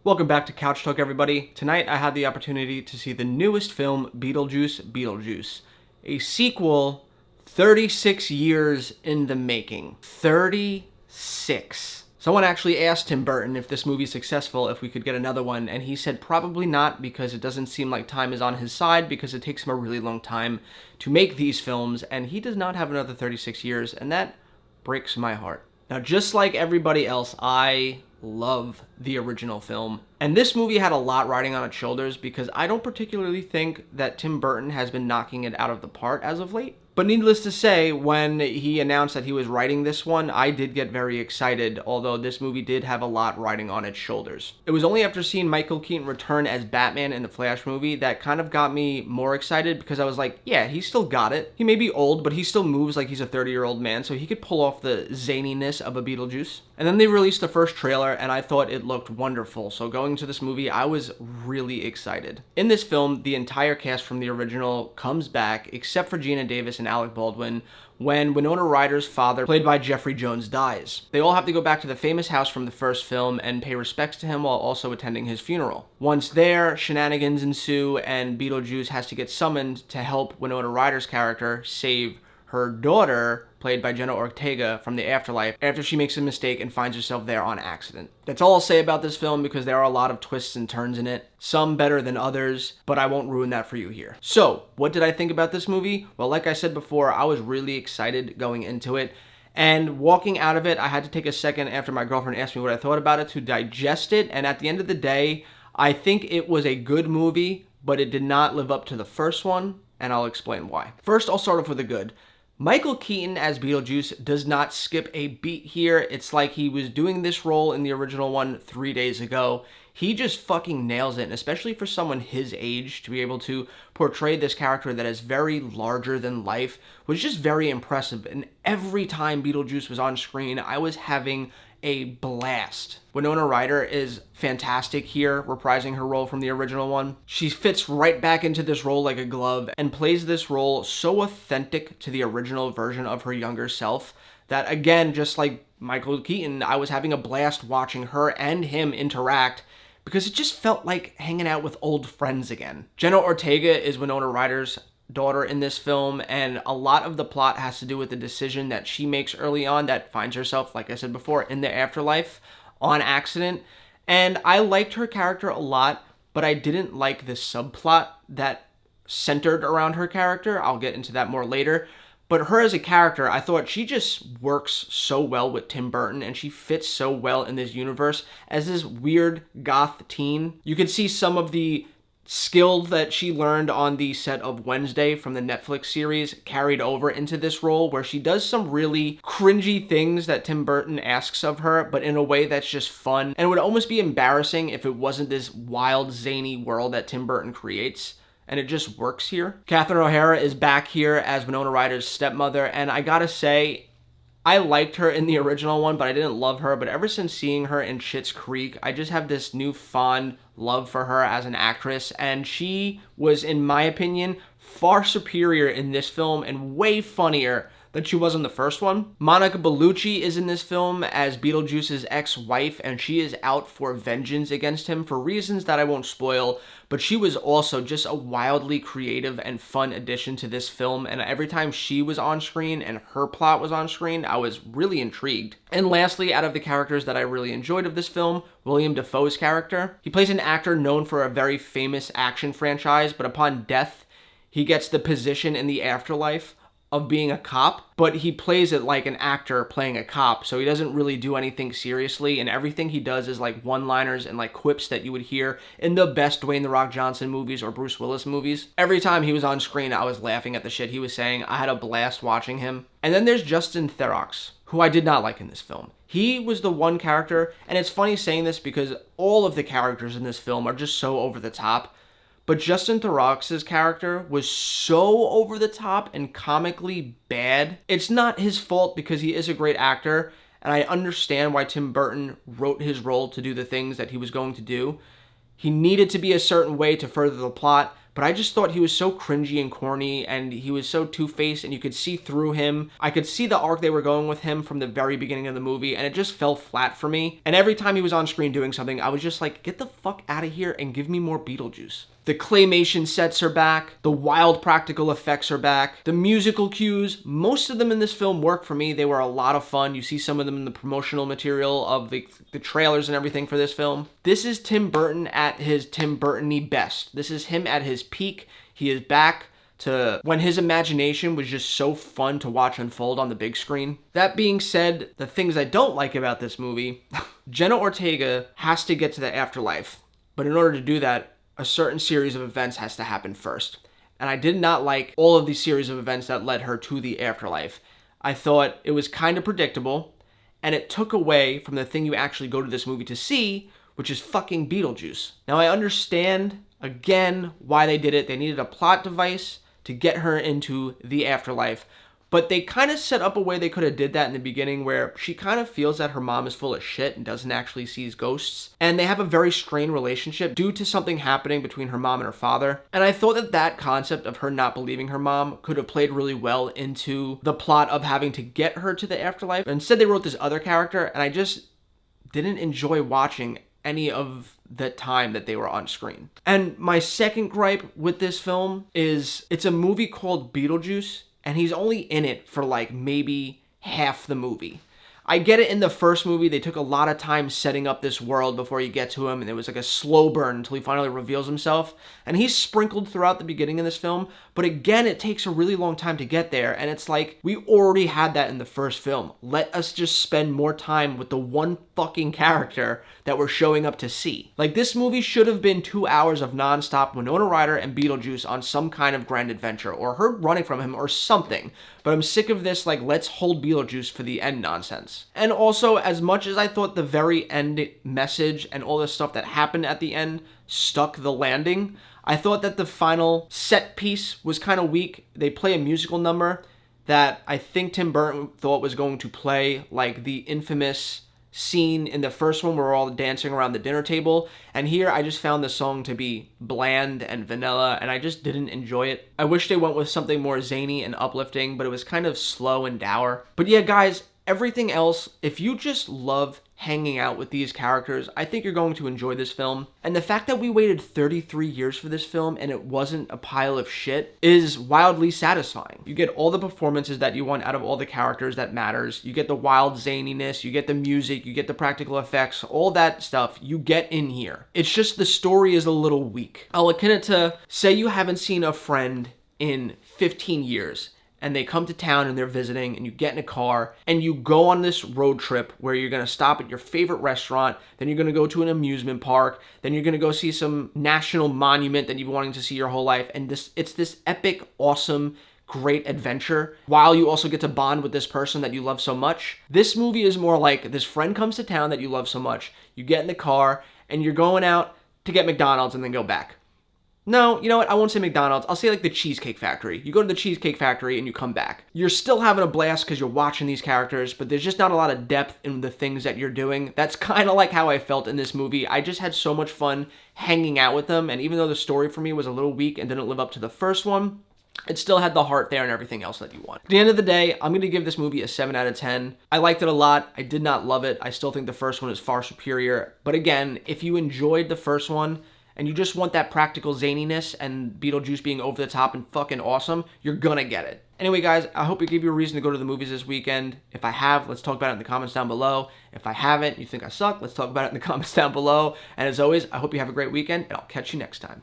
Welcome back to Couch Talk, everybody. Tonight I had the opportunity to see the newest film, Beetlejuice Beetlejuice, a sequel 36 years in the making. 36. Someone actually asked Tim Burton if this movie's successful, if we could get another one, and he said probably not because it doesn't seem like time is on his side because it takes him a really long time to make these films, and he does not have another 36 years, and that breaks my heart. Now, just like everybody else, I love the original film. And this movie had a lot riding on its shoulders because I don't particularly think that Tim Burton has been knocking it out of the park as of late. But needless to say, when he announced that he was writing this one, I did get very excited, although this movie did have a lot riding on its shoulders. It was only after seeing Michael Keaton return as Batman in the Flash movie that kind of got me more excited because I was like, yeah, he still got it. He may be old, but he still moves like he's a 30-year-old man, so he could pull off the zaniness of a Beetlejuice. And then they released the first trailer, and I thought it looked wonderful. So going into this movie, I was really excited. In this film, the entire cast from the original comes back, except for Gina Davis and Alec Baldwin, when Winona Ryder's father, played by Jeffrey Jones, dies. They all have to go back to the famous house from the first film and pay respects to him while also attending his funeral. Once there, shenanigans ensue, and Beetlejuice has to get summoned to help Winona Ryder's character save her daughter, played by Jenna Ortega, from the afterlife after she makes a mistake and finds herself there on accident. That's all I'll say about this film because there are a lot of twists and turns in it, some better than others, but I won't ruin that for you here. So, what did I think about this movie? Well, like I said before, I was really excited going into it, and walking out of it, I had to take a second after my girlfriend asked me what I thought about it to digest it, and at the end of the day, I think it was a good movie, but it did not live up to the first one, and I'll explain why. First, I'll start off with the good. Michael Keaton as Beetlejuice does not skip a beat here. It's like he was doing this role in the original one 3 days ago. He just fucking nails it, and especially for someone his age to be able to portray this character that is very larger than life was just very impressive. And every time Beetlejuice was on screen, I was having a blast. Winona Ryder is fantastic here, reprising her role from the original one. She fits right back into this role like a glove and plays this role so authentic to the original version of her younger self that, again, just like Michael Keaton, I was having a blast watching her and him interact because it just felt like hanging out with old friends again. Jenna Ortega is Winona Ryder's daughter in this film, and a lot of the plot has to do with the decision that she makes early on that finds herself, like I said before, in the afterlife on accident. And I liked her character a lot, but I didn't like the subplot that centered around her character. I'll get into that more later. But her as a character, I thought she just works so well with Tim Burton, and she fits so well in this universe as this weird goth teen. You can see some of the skill that she learned on the set of Wednesday from the Netflix series carried over into this role, where she does some really cringy things that Tim Burton asks of her, but in a way that's just fun and would almost be embarrassing if it wasn't this wild, zany world that Tim Burton creates. And it just works here. Catherine O'Hara is back here as Winona Ryder's stepmother, and I gotta say, I liked her in the original one, but I didn't love her. But ever since seeing her in Schitt's Creek, I just have this newfound love for her as an actress. And she was, in my opinion, far superior in this film and way funnier than she was in the first one. Monica Bellucci is in this film as Beetlejuice's ex-wife, and she is out for vengeance against him for reasons that I won't spoil, but she was also just a wildly creative and fun addition to this film, and every time she was on screen and her plot was on screen, I was really intrigued. And lastly, out of the characters that I really enjoyed of this film, William Dafoe's character. He plays an actor known for a very famous action franchise, but upon death, he gets the position in the afterlife of being a cop, but he plays it like an actor playing a cop, so he doesn't really do anything seriously, and everything he does is like one-liners and like quips that you would hear in the best Dwayne "The Rock" Johnson movies or Bruce Willis movies. Every time he was on screen, I was laughing at the shit he was saying. I had a blast watching him. And then there's Justin Theroux, who I did not like in this film. He was the one character, and it's funny saying this because all of the characters in this film are just so over the top, but Justin Theroux's character was so over the top and comically bad. It's not his fault because he is a great actor, and I understand why Tim Burton wrote his role to do the things that he was going to do. He needed to be a certain way to further the plot, but I just thought he was so cringy and corny, and he was so two-faced, and you could see through him. I could see the arc they were going with him from the very beginning of the movie, and it just fell flat for me. And every time he was on screen doing something, I was just like, get the fuck out of here and give me more Beetlejuice. The claymation sets are back, the wild practical effects are back, the musical cues, most of them in this film work for me. They were a lot of fun. You see some of them in the promotional material of the trailers and everything for this film. This is Tim Burton at his Tim Burton-y best. This is him at his peak. He is back to when his imagination was just so fun to watch unfold on the big screen. That being said, the things I don't like about this movie, Jenna Ortega has to get to the afterlife, but in order to do that, a certain series of events has to happen first. And I did not like all of these series of events that led her to the afterlife. I thought it was kind of predictable, and it took away from the thing you actually go to this movie to see, which is fucking Beetlejuice. Now I understand, again, why they did it. They needed a plot device to get her into the afterlife. But they kind of set up a way they could have did that in the beginning where she kind of feels that her mom is full of shit and doesn't actually see ghosts. And they have a very strained relationship due to something happening between her mom and her father. And I thought that that concept of her not believing her mom could have played really well into the plot of having to get her to the afterlife. But instead they wrote this other character, and I just didn't enjoy watching any of the time that they were on screen. And my second gripe with this film is it's a movie called Beetlejuice, and he's only in it for like maybe half the movie. I get it in the first movie, they took a lot of time setting up this world before you get to him, and it was like a slow burn until he finally reveals himself. And he's sprinkled throughout the beginning of this film, but again, it takes a really long time to get there, and it's like, we already had that in the first film. Let us just spend more time with the one fucking character that we're showing up to see. Like, this movie should have been 2 hours of nonstop Winona Ryder and Beetlejuice on some kind of grand adventure, or her running from him, or something. But I'm sick of this, like, let's hold Beetlejuice for the end nonsense. And also, as much as I thought the very end message and all the stuff that happened at the end stuck the landing, I thought that the final set piece was kind of weak. They play a musical number that I think Tim Burton thought was going to play like the infamous scene in the first one where we're all dancing around the dinner table, and here I just found the song to be bland and vanilla, and I just didn't enjoy it. I wish they went with something more zany and uplifting, but it was kind of slow and dour. But yeah, guys, everything else, if you just love hanging out with these characters, I think you're going to enjoy this film. And the fact that we waited 33 years for this film and it wasn't a pile of shit is wildly satisfying. You get all the performances that you want out of all the characters that matters. You get the wild zaniness, you get the music, you get the practical effects, all that stuff you get in here. It's just the story is a little weak. I'll akin it to, say you haven't seen a friend in 15 years, and they come to town and they're visiting, and you get in a car and you go on this road trip where you're going to stop at your favorite restaurant, then you're going to go to an amusement park, then you're going to go see some national monument that you've been wanting to see your whole life, and it's this epic, awesome, great adventure while you also get to bond with this person that you love so much. This movie is more like this friend comes to town that you love so much, you get in the car and you're going out to get McDonald's and then go back. No, you know what? I won't say McDonald's. I'll say like the Cheesecake Factory. You go to the Cheesecake Factory and you come back. You're still having a blast because you're watching these characters, but there's just not a lot of depth in the things that you're doing. That's kind of like how I felt in this movie. I just had so much fun hanging out with them, and even though the story for me was a little weak and didn't live up to the first one, it still had the heart there and everything else that you want. At the end of the day, I'm going to give this movie a 7 out of 10. I liked it a lot. I did not love it. I still think the first one is far superior. But again, if you enjoyed the first one, and you just want that practical zaniness and Beetlejuice being over the top and fucking awesome, you're gonna get it. Anyway, guys, I hope it gave you a reason to go to the movies this weekend. If I have, let's talk about it in the comments down below. If I haven't, you think I suck, let's talk about it in the comments down below. And as always, I hope you have a great weekend, and I'll catch you next time.